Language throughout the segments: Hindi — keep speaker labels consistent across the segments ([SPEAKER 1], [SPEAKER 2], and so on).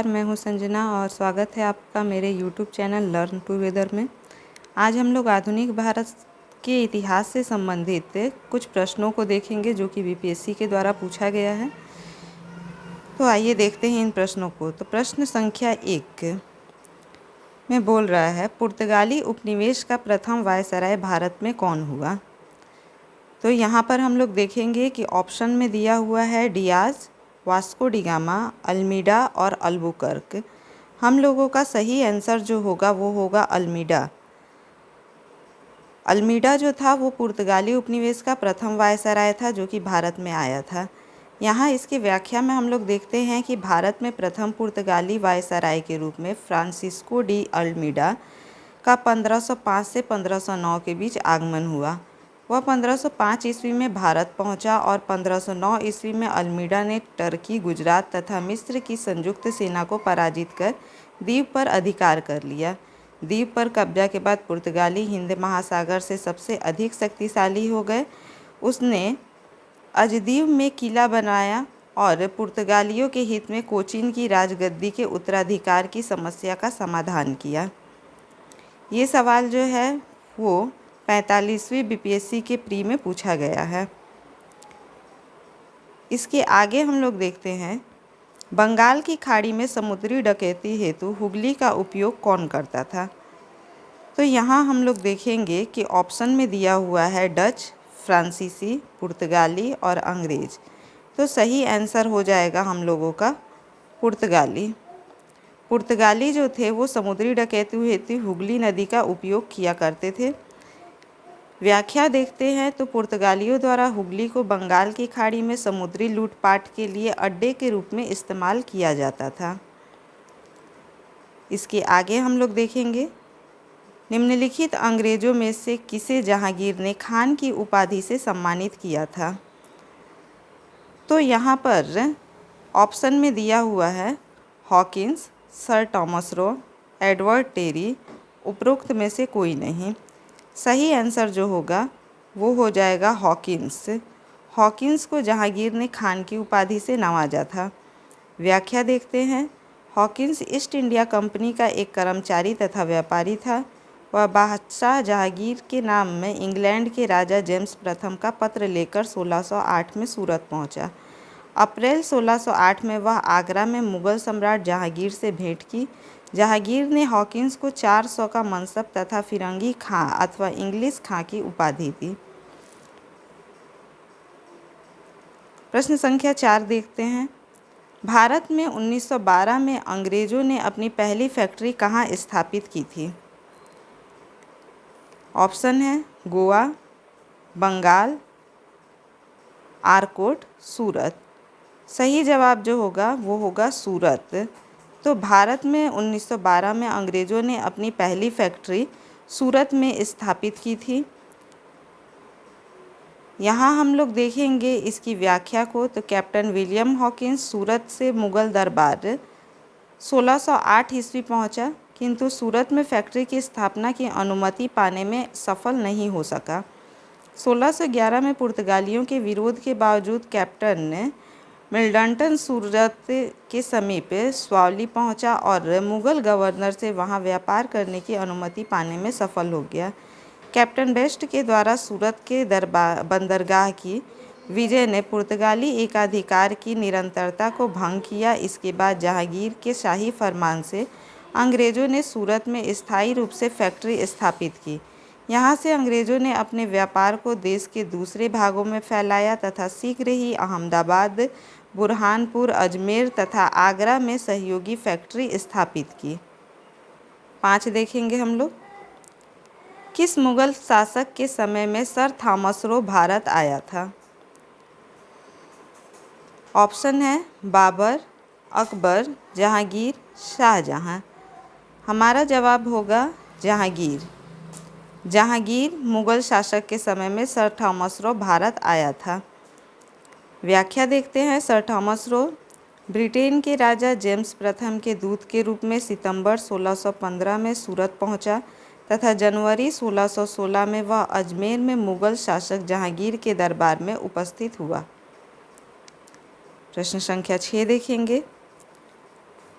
[SPEAKER 1] नमस्कार, मैं हूं संजना और स्वागत है आपका मेरे यूट्यूब चैनल लर्न टुगेदर में। आज हम लोग आधुनिक भारत के इतिहास से संबंधित कुछ प्रश्नों को देखेंगे जो कि बीपीएससी के द्वारा पूछा गया है। तो आइए देखते हैं इन प्रश्नों को। तो प्रश्न संख्या 1 में बोल रहा है, पुर्तगाली उपनिवेश का प्रथम वायसराय भारत में कौन हुआ? तो यहाँ पर हम लोग देखेंगे कि ऑप्शन में दिया हुआ है Diaz, Vasco D gamma, Almeida और अल्बुकर्क। हम लोगों का सही आंसर जो होगा वो होगा अल्मीडा। अल्मीडा जो था वो पुर्तगाली उपनिवेश का प्रथम वायसराय था जो कि भारत में आया था। यहाँ इसकी व्याख्या में हम लोग देखते हैं कि भारत में प्रथम पुर्तगाली वायसराय के रूप में फ्रांसिस्को डी अल्मीडा का 1505 से 1509 के बीच आगमन हुआ। वह 1505 ईस्वी में भारत पहुंचा और 1509 ईस्वी में अल्मीडा ने टर्की, गुजरात तथा मिस्र की संयुक्त सेना को पराजित कर द्वीप पर अधिकार कर लिया। द्वीप पर कब्जा के बाद पुर्तगाली हिंद महासागर से सबसे अधिक शक्तिशाली हो गए। उसने अजदीव में किला बनाया और पुर्तगालियों के हित में कोचीन की राजगद्दी के उत्तराधिकार की समस्या का समाधान किया। ये सवाल जो है वो 45वीं बीपीएससी के प्री में पूछा गया है। इसके आगे हम लोग देखते हैं, बंगाल की खाड़ी में समुद्री डकैती हेतु हुगली का उपयोग कौन करता था? तो यहाँ हम लोग देखेंगे कि ऑप्शन में दिया हुआ है डच, फ्रांसीसी, पुर्तगाली और अंग्रेज। तो सही आंसर हो जाएगा हम लोगों का पुर्तगाली। पुर्तगाली जो थे वो समुद्री डकैती हेतु हुगली नदी का उपयोग किया करते थे। व्याख्या देखते हैं तो पुर्तगालियों द्वारा हुगली को बंगाल की खाड़ी में समुद्री लूटपाट के लिए अड्डे के रूप में इस्तेमाल किया जाता था। इसके आगे हम लोग देखेंगे, निम्नलिखित अंग्रेजों में से किसे जहांगीर ने खान की उपाधि से सम्मानित किया था? तो यहाँ पर ऑप्शन में दिया हुआ है Hawkins, sir Thomas Roe, Edward Terry, उपरोक्त में से कोई नहीं। सही आंसर जो होगा वो हो जाएगा हॉकिंस। हॉकिंस को जहांगीर ने खान की उपाधि से नवाजा था। व्याख्या देखते हैं, हॉकिंस ईस्ट इंडिया कंपनी का एक कर्मचारी तथा व्यापारी था। वह बादशाह जहांगीर के नाम में इंग्लैंड के राजा जेम्स प्रथम का पत्र लेकर 1608 में सूरत पहुंचा। अप्रैल 1608 में वह आगरा में मुग़ल सम्राट जहांगीर से भेंट की। जहांगीर ने हॉकिंस को 400 का मनसब तथा फिरंगी खां अथवा इंग्लिश खां की उपाधि दी। प्रश्न संख्या 4 देखते हैं, भारत में 1912 में अंग्रेजों ने अपनी पहली फैक्ट्री कहाँ स्थापित की थी? ऑप्शन है गोवा, बंगाल, आरकोट, सूरत। सही जवाब जो होगा वो होगा सूरत। तो भारत में 1912 में अंग्रेज़ों ने अपनी पहली फैक्ट्री सूरत में स्थापित की थी। यहाँ हम लोग देखेंगे इसकी व्याख्या को, तो कैप्टन विलियम हॉकिंस सूरत से मुग़ल दरबार 1608 ईस्वी पहुँचा, किंतु सूरत में फैक्ट्री की स्थापना की अनुमति पाने में सफल नहीं हो सका। 1611 में पुर्तगालियों के विरोध के बावजूद कैप्टन ने मिडलटन सूरत के समीप स्वावली पहुंचा और मुग़ल गवर्नर से वहां व्यापार करने की अनुमति पाने में सफल हो गया। कैप्टन बेस्ट के द्वारा सूरत के बंदरगाह की विजय ने पुर्तगाली एकाधिकार की निरंतरता को भंग किया। इसके बाद जहांगीर के शाही फरमान से अंग्रेज़ों ने सूरत में स्थायी रूप से फैक्ट्री स्थापित की। यहाँ से अंग्रेज़ों ने अपने व्यापार को देश के दूसरे भागों में फैलाया तथा शीघ्र ही अहमदाबाद, बुरहानपुर, अजमेर तथा आगरा में सहयोगी फैक्ट्री स्थापित की। 5 देखेंगे हम लोग, किस मुग़ल शासक के समय में सर थॉमस रो भारत आया था? ऑप्शन है बाबर, अकबर, जहांगीर, शाहजहां। हमारा जवाब होगा जहांगीर। जहांगीर मुग़ल शासक के समय में सर थॉमस रो भारत आया था। व्याख्या देखते हैं, सर थॉमस रो ब्रिटेन के राजा जेम्स प्रथम के दूत के रूप में सितंबर 1615 में सूरत पहुंचा तथा जनवरी 1616 में वह अजमेर में मुग़ल शासक जहांगीर के दरबार में उपस्थित हुआ। प्रश्न संख्या 6 देखेंगे,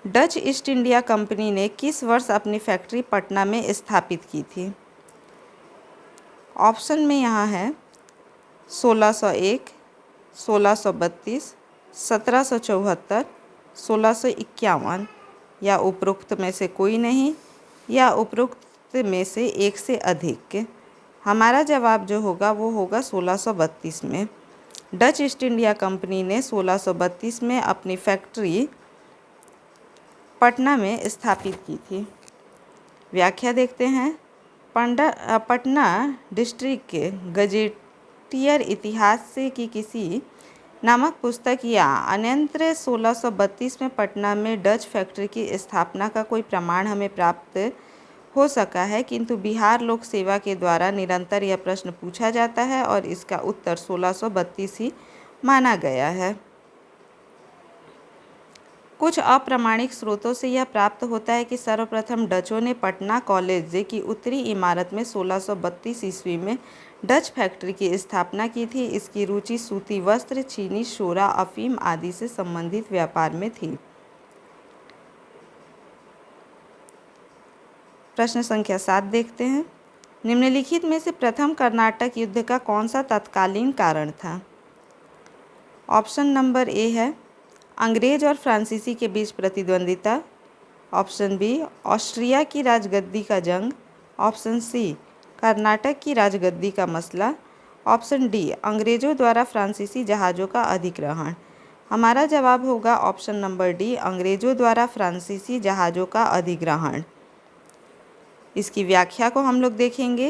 [SPEAKER 1] डच ईस्ट इंडिया कंपनी ने किस वर्ष अपनी फैक्ट्री पटना में स्थापित की थी? ऑप्शन में यहाँ है 1601, 1632, 1774, 1651 या उपरोक्त में से कोई नहीं या उपरोक्त में से एक से अधिक। हमारा जवाब जो होगा वो होगा 1632 में। डच ईस्ट इंडिया कंपनी ने 1632 में अपनी फैक्ट्री पटना में स्थापित की थी। व्याख्या देखते हैं। पटना डिस्ट्रिक्ट के गजेटियर इतिहास से की किसी नामक पुस्तक या अन्यत्र 1632 में पटना में डच फैक्ट्री की स्थापना का कोई प्रमाण हमें प्राप्त हो सका है, किंतु बिहार लोक सेवा के द्वारा निरंतर यह प्रश्न पूछा जाता है और इसका उत्तर 1632 ही माना गया है। कुछ अप्रामाणिक स्रोतों से यह प्राप्त होता है कि सर्वप्रथम डचों ने पटना कॉलेज की उत्तरी इमारत में 1632 ईस्वी में डच फैक्ट्री की स्थापना की थी। इसकी रुचि सूती वस्त्र, चीनी शोरा, अफीम आदि से संबंधित व्यापार में थी। प्रश्न संख्या 7 देखते हैं। निम्नलिखित में से प्रथम कर्नाटक युद्ध का कौन सा तत्कालीन कारण था? ऑप्शन नंबर ए है अंग्रेज और फ्रांसीसी के बीच प्रतिद्वंदिता। ऑप्शन बी ऑस्ट्रिया की राजगद्दी का जंग। ऑप्शन सी कर्नाटक की राजगद्दी का मसला। ऑप्शन डी अंग्रेजों द्वारा फ्रांसीसी जहाज़ों का अधिग्रहण। हमारा जवाब होगा ऑप्शन नंबर डी अंग्रेजों द्वारा फ्रांसीसी जहाज़ों का अधिग्रहण। इसकी व्याख्या को हम लोग देखेंगे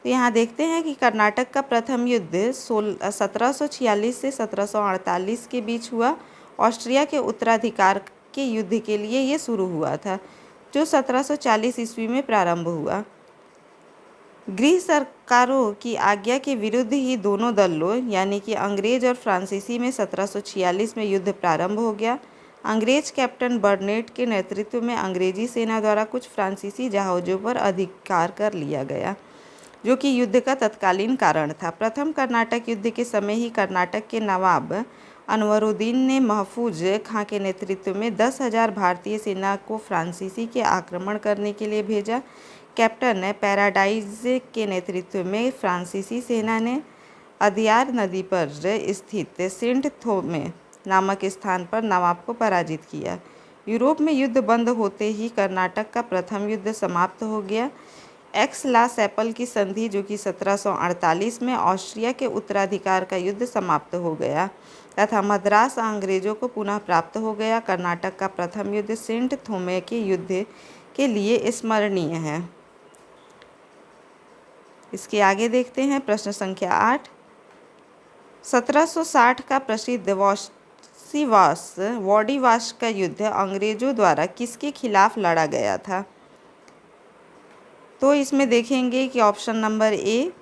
[SPEAKER 1] तो यहाँ देखते हैं कि कर्नाटक का प्रथम युद्ध 1746 से 1748 के बीच हुआ। ऑस्ट्रिया के उत्तराधिकार के युद्ध के लिए ये शुरू हुआ था, जो 1740 ईस्वी में प्रारंभ हुआ। गृह सरकारों की आज्ञा के विरुद्ध ही दोनों दलों यानी कि अंग्रेज और फ्रांसीसी में 1746 में युद्ध प्रारंभ हो गया। अंग्रेज कैप्टन बर्नेट के नेतृत्व में अंग्रेजी सेना द्वारा कुछ फ्रांसीसी जहाज़ों पर अधिकार कर लिया गया, जो कि युद्ध का तत्कालीन कारण था। प्रथम कर्नाटक युद्ध के समय ही कर्नाटक के नवाब अनवरुद्दीन ने महफूज खां के नेतृत्व में 10,000 भारतीय सेना को फ्रांसीसी के आक्रमण करने के लिए भेजा। कैप्टन पैराडाइज के नेतृत्व में फ्रांसीसी सेना ने अदयार नदी पर स्थित सेंट थोमे नामक स्थान पर नवाब को पराजित किया। यूरोप में युद्ध बंद होते ही कर्नाटक का प्रथम युद्ध समाप्त हो गया। एक्स ला सैपल की संधि, जो कि 1748 में ऑस्ट्रिया के उत्तराधिकार का युद्ध समाप्त हो गया तथा मद्रास अंग्रेजों को पुनः प्राप्त हो गया। कर्नाटक का प्रथम युद्ध सेंट थोमे के युद्ध के लिए स्मरणीय है। इसके आगे देखते हैं। प्रश्न संख्या 8। 1760 का प्रसिद्ध वाडीवाश का युद्ध अंग्रेजों द्वारा किसके खिलाफ लड़ा गया था? तो इसमें देखेंगे कि ऑप्शन नंबर ए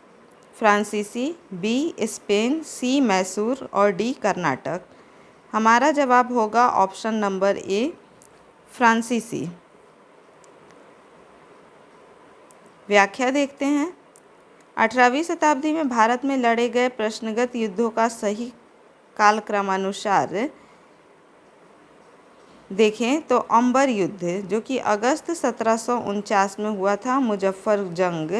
[SPEAKER 1] फ्रांसीसी, बी स्पेन, सी मैसूर और डी कर्नाटक। हमारा जवाब होगा ऑप्शन नंबर ए फ्रांसीसी। व्याख्या देखते हैं। 18वीं शताब्दी में भारत में लड़े गए प्रश्नगत युद्धों का सही कालक्रमानुसार देखें तो अंबर युद्ध, जो कि अगस्त 1749 में हुआ था, मुजफ्फर जंग,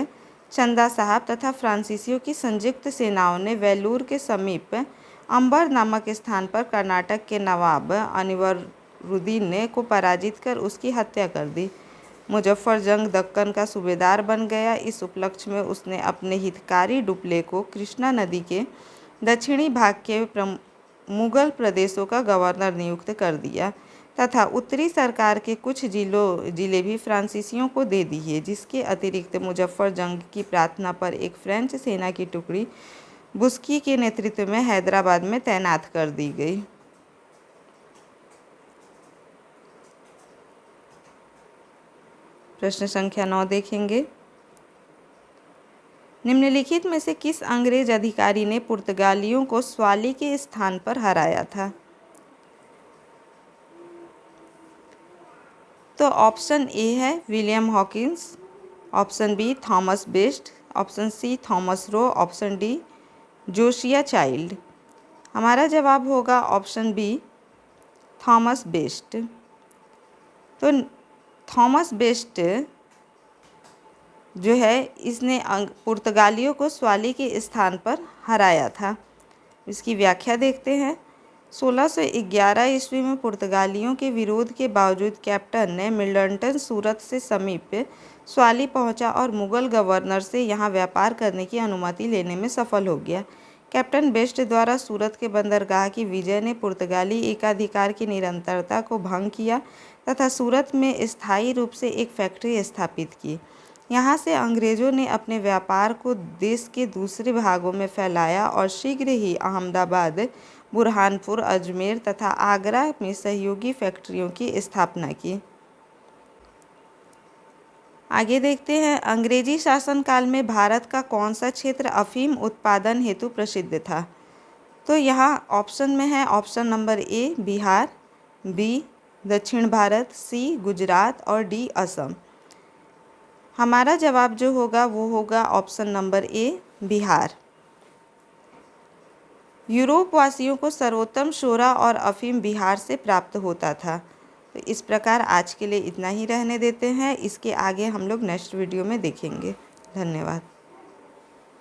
[SPEAKER 1] चंदा साहब तथा फ्रांसीसियों की संयुक्त सेनाओं ने वेलूर के समीप अंबर नामक स्थान पर कर्नाटक के नवाब अनवरुद्दीन को पराजित कर उसकी हत्या कर दी। मुजफ्फर जंग दक्कन का सूबेदार बन गया। इस उपलक्ष्य में उसने अपने हितकारी डुप्ले को कृष्णा नदी के दक्षिणी भाग के मुगल प्रदेशों का गवर्नर नियुक्त कर दिया तथा उत्तरी सरकार के कुछ जिले भी फ्रांसीसियों को दे दिए। जिसके अतिरिक्त मुजफ्फर जंग की प्रार्थना पर एक फ्रेंच सेना की टुकड़ी बुस्की के नेतृत्व में हैदराबाद में तैनात कर दी गई। प्रश्न संख्या 9 देखेंगे। निम्नलिखित में से किस अंग्रेज अधिकारी ने पुर्तगालियों को स्वाली के स्थान पर हराया था? तो ऑप्शन ए है William Hawkins, option B Thomas Best, option C Thomas Roe, option D Josiah Child. हमारा जवाब होगा ऑप्शन बी थॉमस बेस्ट। तो थॉमस बेस्ट जो है इसने पुर्तगालियों को स्वाली के स्थान पर हराया था। इसकी व्याख्या देखते हैं। 1611 ईस्वी में पुर्तगालियों के विरोध के बावजूद कैप्टन ने मिडलटन सूरत से समीप स्वाली पहुंचा और मुगल गवर्नर से यहां व्यापार करने की अनुमति लेने में सफल हो गया। कैप्टन बेस्ट द्वारा सूरत के बंदरगाह की विजय ने पुर्तगाली एकाधिकार की निरंतरता को भंग किया तथा सूरत में स्थायी रूप से एक फैक्ट्री स्थापित की। यहाँ से अंग्रेज़ों ने अपने व्यापार को देश के दूसरे भागों में फैलाया और शीघ्र ही अहमदाबाद, बुरहानपुर, अजमेर तथा आगरा में सहयोगी फैक्ट्रियों की स्थापना की। आगे देखते हैं, अंग्रेजी शासनकाल में भारत का कौन सा क्षेत्र अफीम उत्पादन हेतु प्रसिद्ध था। तो यहाँ ऑप्शन में है option number A Bihar, B दक्षिण भारत, सी गुजरात और डी असम। हमारा जवाब जो होगा वो होगा option number A Bihar. Europe वासियों को सर्वोत्तम शोरा और अफीम बिहार से प्राप्त होता था। तो इस प्रकार आज के लिए इतना ही रहने देते हैं। इसके आगे हम लोग नेक्स्ट वीडियो में देखेंगे। धन्यवाद।